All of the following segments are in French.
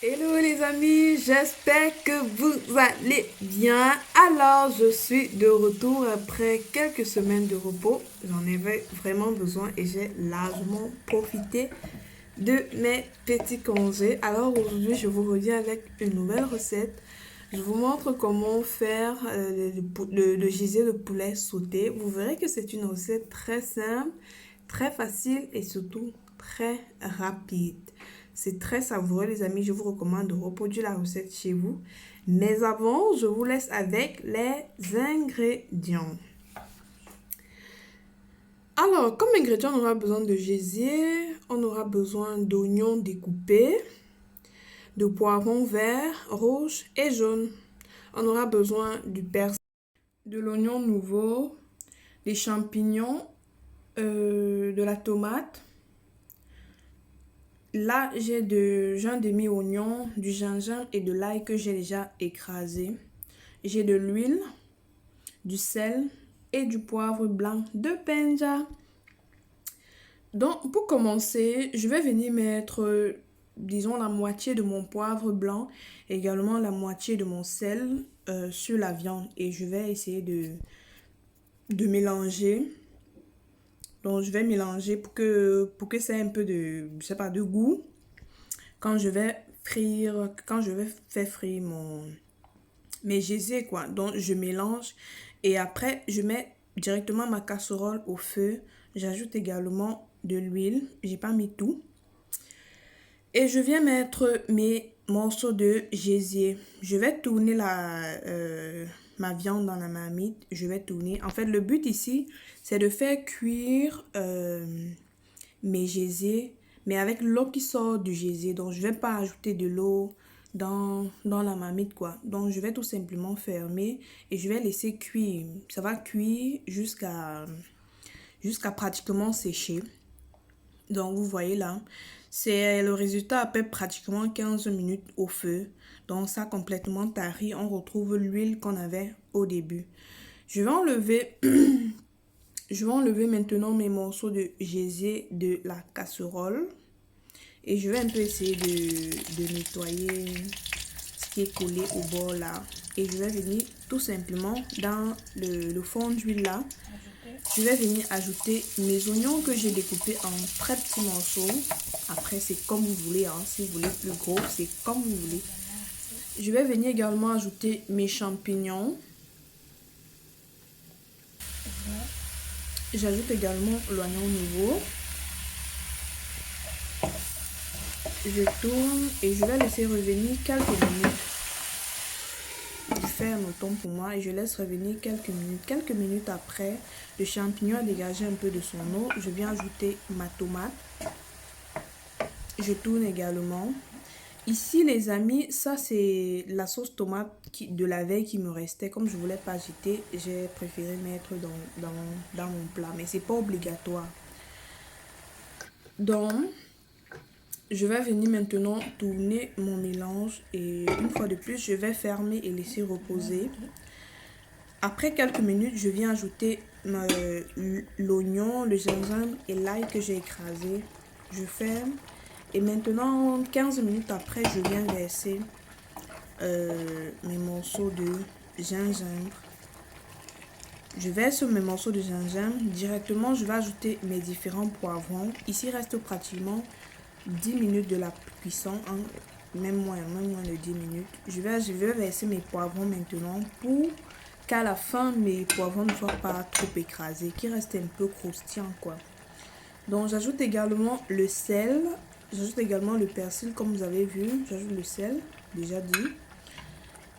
Hello les amis, j'espère que vous allez bien. Alors, je suis de retour après quelques semaines de repos. J'en avais vraiment besoin et j'ai largement profité de mes petits congés. Alors aujourd'hui, je vous reviens avec une nouvelle recette. Je vous montre comment faire le gibier de poulet sauté. Vous verrez que c'est une recette très simple, très facile et surtout très rapide. C'est très savoureux les amis, je vous recommande de reproduire la recette chez vous. Mais avant, je vous laisse avec les ingrédients. Alors, comme ingrédient, on aura besoin de gésier, on aura besoin d'oignons découpés, de poivrons verts, rouges et jaunes. On aura besoin du persil, de l'oignon nouveau, des champignons, de la tomate. Là, j'ai un demi-oignon, du gingembre et de l'ail que j'ai déjà écrasé. J'ai de l'huile, du sel et du poivre blanc de Penja. Donc, pour commencer, je vais venir mettre, disons, la moitié de mon poivre blanc, et également la moitié de mon sel sur la viande. Et je vais essayer de mélanger. Donc, je vais mélanger pour que ça ait un peu de, je sais pas, de goût. Quand je vais faire frire mes gésiers, quoi. Donc, je mélange. Et après, je mets directement ma casserole au feu. J'ajoute également de l'huile. J'ai pas mis tout. Et je viens mettre mes morceaux de gésier. Je vais tourner ma viande dans la marmite. Je vais tourner. En fait, le but ici, c'est de faire cuire mes gésiers, mais avec l'eau qui sort du gésier. Donc, je vais pas ajouter de l'eau dans la marmite, quoi. Donc, je vais tout simplement fermer et je vais laisser cuire. Ça va cuire jusqu'à pratiquement sécher. Donc, vous voyez là, c'est le résultat après pratiquement 15 minutes au feu. Donc, ça complètement tari. On retrouve l'huile qu'on avait au début. Je vais enlever, je vais enlever maintenant mes morceaux de gésier de la casserole. Et je vais un peu essayer de nettoyer ce qui est collé au bord là. Et je vais venir tout simplement dans le fond d'huile là. Je vais venir ajouter mes oignons que j'ai découpés en très petits morceaux. Après, c'est comme vous voulez, hein. Si vous voulez plus gros, c'est comme vous voulez. Je vais venir également ajouter mes champignons. J'ajoute également l'oignon nouveau. Je tourne et je vais laisser revenir quelques minutes. Je fais un automne pour moi et je laisse revenir quelques minutes. Quelques minutes après, le champignon a dégagé un peu de son eau. Je viens ajouter ma tomate. Je tourne également. Ici, les amis, ça c'est la sauce tomate de la veille qui me restait. Comme je ne voulais pas jeter, j'ai préféré mettre dans mon plat. Mais c'est pas obligatoire. Donc, je vais venir maintenant tourner mon mélange. Et une fois de plus, je vais fermer et laisser reposer. Après quelques minutes, je viens ajouter l'oignon, le gingembre et l'ail que j'ai écrasé. Je ferme. Et maintenant, 15 minutes après, je viens verser mes morceaux de gingembre. Je verse mes morceaux de gingembre. Directement, je vais ajouter mes différents poivrons. Ici, il reste pratiquement 10 minutes de la cuisson, hein, même moins de 10 minutes. Je vais verser mes poivrons maintenant pour qu'à la fin, mes poivrons ne soient pas trop écrasés, qu'ils restent un peu croustillants, quoi. Donc, j'ajoute également le sel. J'ajoute également le persil, comme vous avez vu. J'ajoute le sel, déjà dit.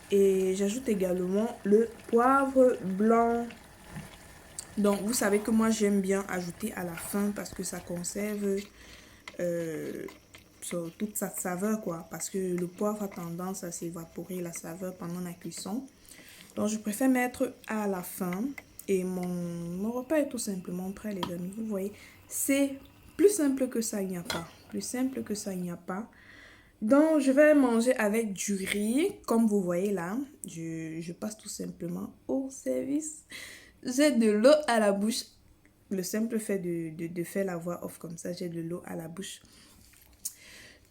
Et j'ajoute également le poivre blanc. Donc, vous savez que moi, j'aime bien ajouter à la fin parce que ça conserve toute sa saveur, quoi. Parce que le poivre a tendance à s'évaporer la saveur pendant la cuisson. Donc, je préfère mettre à la fin. Et mon repas est tout simplement prêt, les amis. Vous voyez, c'est plus simple que ça, il n'y a pas. Plus simple que ça, il n'y a pas. Donc, je vais manger avec du riz. Comme vous voyez là, je passe tout simplement au service. J'ai de l'eau à la bouche. Le simple fait de faire la voix off comme ça, j'ai de l'eau à la bouche.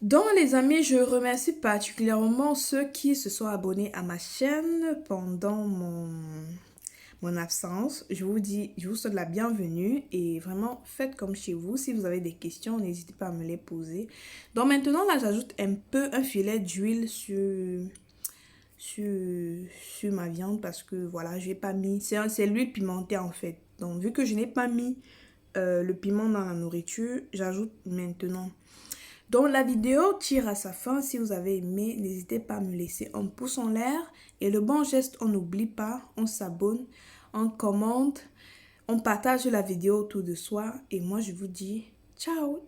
Donc les amis, je remercie particulièrement ceux qui se sont abonnés à ma chaîne pendant mon absence. Je vous dis, je vous souhaite la bienvenue et vraiment faites comme chez vous. Si vous avez des questions, n'hésitez pas à me les poser. Donc maintenant, là, j'ajoute un filet d'huile sur ma viande parce que voilà, je n'ai pas mis, c'est l'huile pimentée en fait. Donc vu que je n'ai pas mis le piment dans la nourriture, j'ajoute maintenant. Donc la vidéo tire à sa fin. Si vous avez aimé, n'hésitez pas à me laisser un pouce en l'air. Et le bon geste, on n'oublie pas, on s'abonne, on commente, on partage la vidéo autour de soi. Et moi, je vous dis ciao!